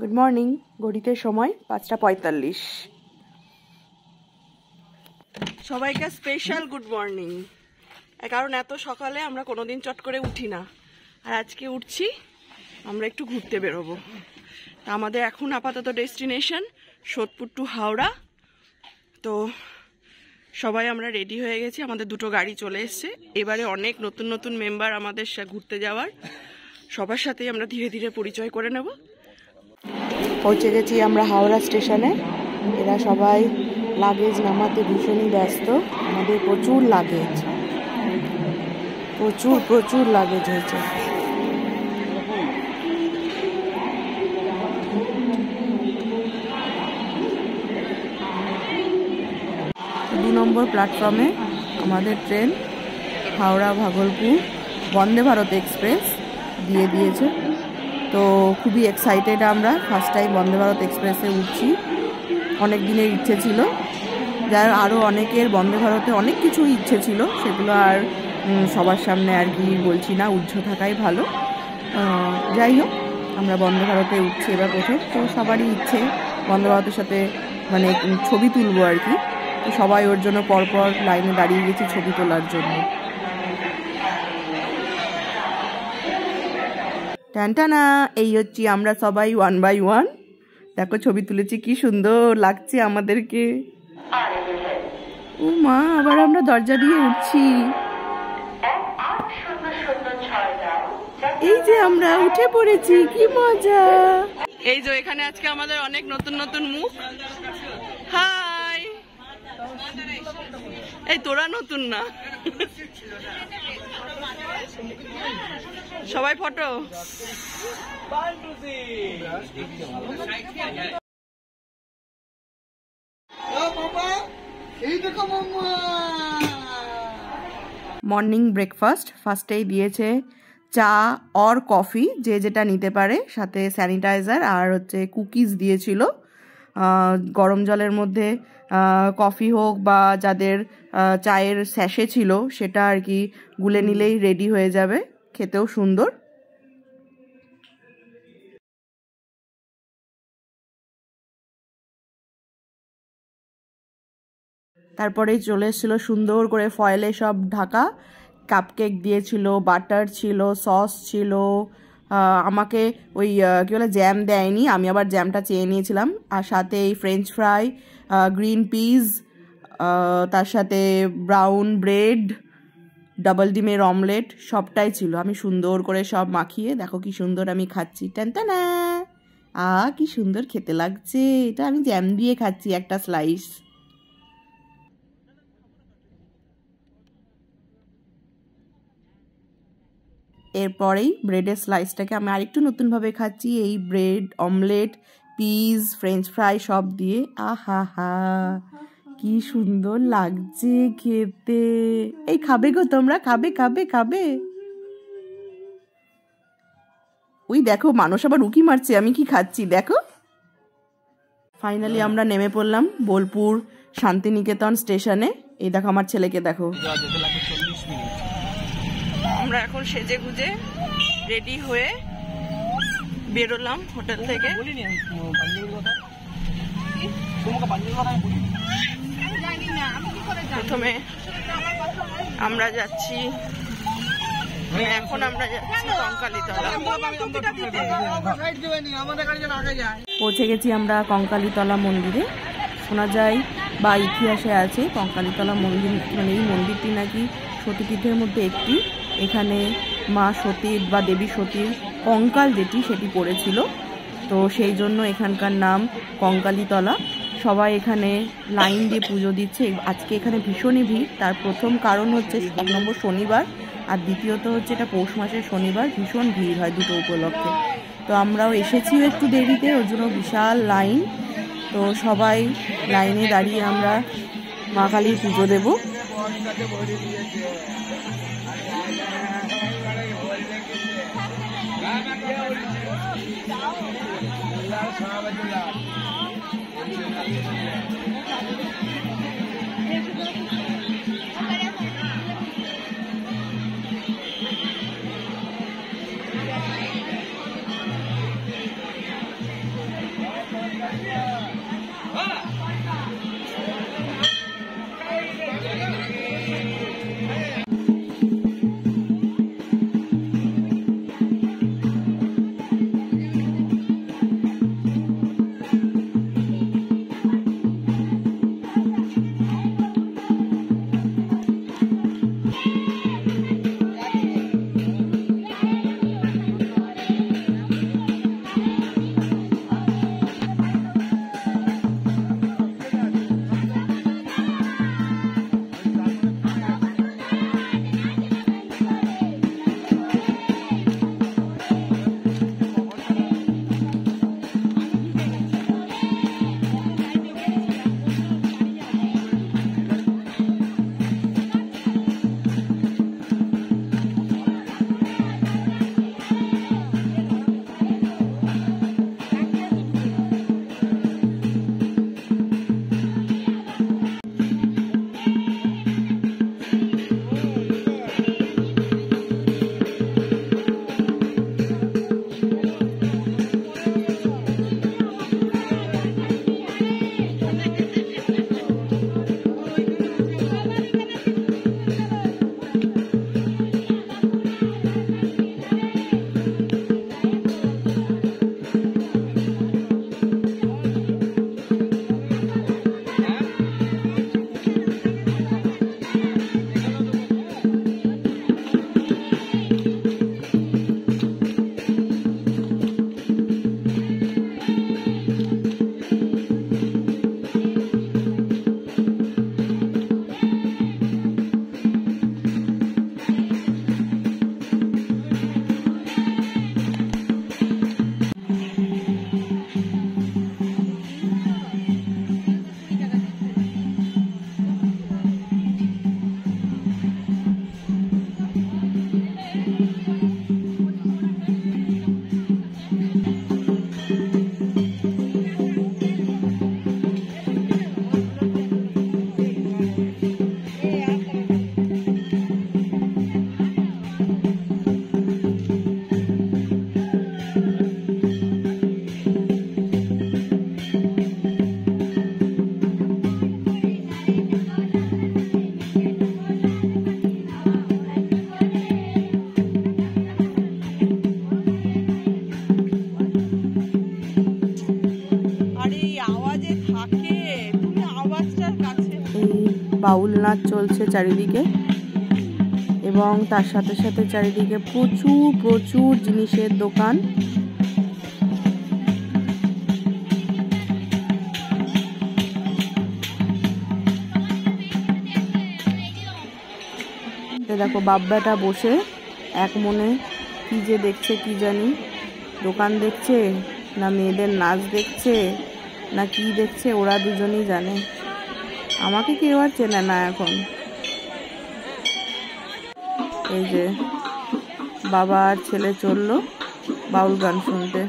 Good morning. ঘড়িতে সময় 5:45। সবাইকে স্পেশাল গুড মর্নিং। কারণ এত সকালে আমরা কোনোদিন চট করে উঠি না, আর আজকে উঠছি। আমরা একটু ঘুরতে বেরোবো। তা আমাদের এখন আপাতত ডেস্টিনেশন সোদপুর টু হাওড়া। তো সবাই আমরা রেডি হয়ে গেছি, আমাদের দুটো গাড়ি চলে এসছে। এবারে অনেক নতুন নতুন মেম্বার আমাদের ঘুরতে যাওয়ার, সবার সাথেই আমরা ধীরে ধীরে পরিচয় করে নেব। পৌঁছে গেছি আমরা হাওড়া স্টেশনে। এরা সবাই লাগেজ নামাতে ভীষণই ব্যস্ত। আমাদের প্রচুর লাগেজ, প্রচুর লাগেজ হয়েছে। 2 নম্বর প্ল্যাটফর্মে আমাদের ট্রেন হাওড়া ভাগলপুর বন্দে ভারত এক্সপ্রেস দিয়ে দিয়েছে। তো খুবই এক্সাইটেড আমরা, ফার্স্ট টাইম বন্দে ভারত এক্সপ্রেসে উঠছি। অনেক দিনের ইচ্ছে ছিল, যার আরও অনেকের বন্দে ভারতে অনেক কিছু ইচ্ছে ছিল, সেগুলো আর সবার সামনে আর কি বলছি না, উজ্জ্ব থাকাই ভালো। যাই হোক, আমরা বন্দে ভারতে উঠছি এবার প্রথম। তো সবারই ইচ্ছে বন্দে ভারতের সাথে মানে ছবি তুলবো আর কি। তো সবাই ওর জন্য পরপর লাইনে দাঁড়িয়ে গেছি ছবি তোলার জন্য। টানটানা, এই হচ্ছি আমরা সবাই 1 by 1। দেখো ছবি তুলেছি, কি সুন্দর লাগছে আমাদেরকে। ও মা, আবার আমরা দরজা দিয়ে উঠছি। এই যে আমরা উঠে পড়েছি, কি মজা। এই যে এখানে আজকে আমাদের অনেক নতুন নতুন মুখ। হাই। এই তোরা নতুন না, সবাই ফটো। মর্নিং ব্রেকফাস্ট ফার্স্টেই দিয়েছে চা আর কফি, যে যেটা নিতে পারে, সাথে স্যানিটাইজার আর হচ্ছে কুকিজ দিয়েছিল। গরম জলের মধ্যে কফি হোক বা যাদের চায়ের স্যাশে ছিল সেটা আর কি গুলে নিলেই রেডি হয়ে যাবে, খেতেও সুন্দর। তারপরেই চলে এসেছিলো সুন্দর করে ফয়েলে সব ঢাকা কাপকেক দিয়েছিল, বাটার ছিল, সস ছিল। আমাকে ওই কী বলে জ্যাম দেয়নি, আমি আবার জ্যামটা চেয়ে নিয়েছিলাম। আর সাথে এই ফ্রেঞ্চ ফ্রাই, গ্রিন পিস, তার সাথে ব্রাউন ব্রেড, ডাবল ডিমের অমলেট, সবটাই ছিল। আমি সুন্দর করে সব মাখিয়ে দেখো কি সুন্দর আমি খাচ্ছি। টানটানা, কি সুন্দর খেতে লাগছে। এটা আমি জ্যাম দিয়ে খাচ্ছি একটা স্লাইস। এরপরেই ব্রেডের স্লাইসটাকে আমি আরেকটু নতুনভাবে খাচ্ছি। এই bread, omelette, piece, French fry সব দিয়ে আহা হা, কি সুন্দর লাগছে খেতে। এই খাবে গো তোমরা? খাবে খাবে খাবে? ওই দেখো মানুষ আবার উকি মারছে আমি কি খাচ্ছি দেখো। ফাইনালি আমরা নেমে পড়লাম বোলপুর শান্তিনিকেতন স্টেশনে। এই দেখো আমার ছেলেকে দেখো। আমরা এখন সেজে গুজে রেডি হয়ে বেরোলাম হোটেল থেকে। প্রথমে আমরা যাচ্ছি, এখন আমরা যাচ্ছি কঙ্কালীতলা। পৌঁছে গেছি আমরা কঙ্কালীতলা মন্দিরে। শোনা যায় বা ইতিহাসে আছে কঙ্কালীতলা মন্দির, মানে এই মন্দিরটি নাকি সতীপীঠের মধ্যে একটি। এখানে মা সতীর বা দেবী সতীর কঙ্কাল যেটি সেটি পড়েছিল, তো সেই জন্য এখানকার নাম কঙ্কালীতলা। সবাই এখানে লাইন দিয়ে পুজো দিচ্ছে। আজকে এখানে ভীষণই ভিড়। তার প্রথম কারণ হচ্ছে 1 নম্বর শনিবার, আর দ্বিতীয়ত হচ্ছে এটা পৌষ মাসের শনিবার, ভীষণ ভিড় হয় দুটো উপলক্ষে। তো আমরাও এসেছিও একটু দেরিতে, ওর জন্য বিশাল লাইন। তো সবাই লাইনে দাঁড়িয়ে আমরা মা কালীর পুজো দেবো। বাউল নাচ চলছে চারিদিকে, এবং তার সাথে সাথে চারিদিকে প্রচুর প্রচুর জিনিসের দোকান। দেখো বাপ বেটা বসে এক মনে কি যে দেখছে কি জানি, দোকান দেখছে না মেয়েদের নাচ দেখছে না কি দেখছে, ওরা দুজনেই জানে। আমাকে কেউ আর চেনে না এখন। এই যে বাবা আর ছেলে চললো বাউল গান শুনতে।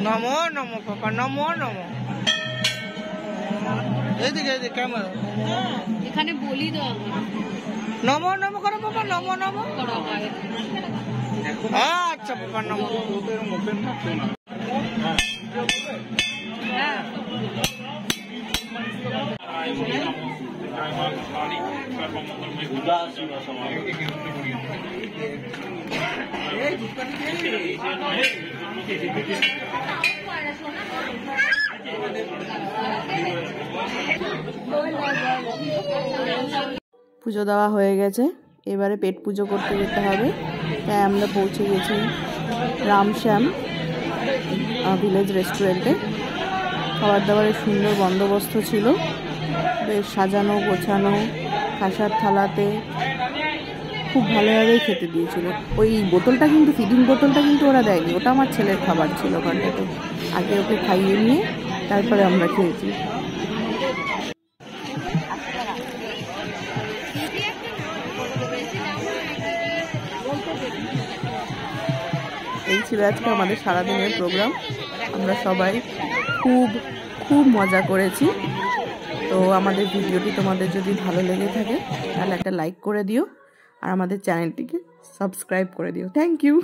নমো নমো পাপা, নমো নমো। এইদিকে এইদিকে ক্যামেরা, এখানে বলি তো নমো নমো করো পাপা, নমো নমো। আচ্ছা পাপা নমো। পুজো দেওয়া হয়ে গেছে, এবারে পেট পুজো করতে যেতে হবে। তাই আমরা পৌঁছে গেছি রামশ্যাম ভিলেজ রেস্টুরেন্টে। খাবার দাবারের সুন্দর বন্দোবস্ত ছিল, বেশ সাজানো গোছানো, খাসার থালাতে খুব ভালোভাবেই খেতে দিয়েছিল। ওই বোতলটা কিন্তু ফিডিং বোতলটা কিন্তু ওরা দেয়নি, ওটা আমার ছেলের খাবার ছিল ওখানটাতে। আগে ওকে খাইয়ে নিয়ে তারপরে আমরা খেয়েছি। এই ছিল আজকে আমাদের সারাদিনের প্রোগ্রাম। আমরা সবাই খুব খুব মজা করেছি। তো আমাদের ভিডিওটি তোমাদের যদি ভালো লেগে থাকে তাহলে একটা লাইক করে দিও, আর আমাদের চ্যানেলটিকে সাবস্ক্রাইব করে দিও। Thank you.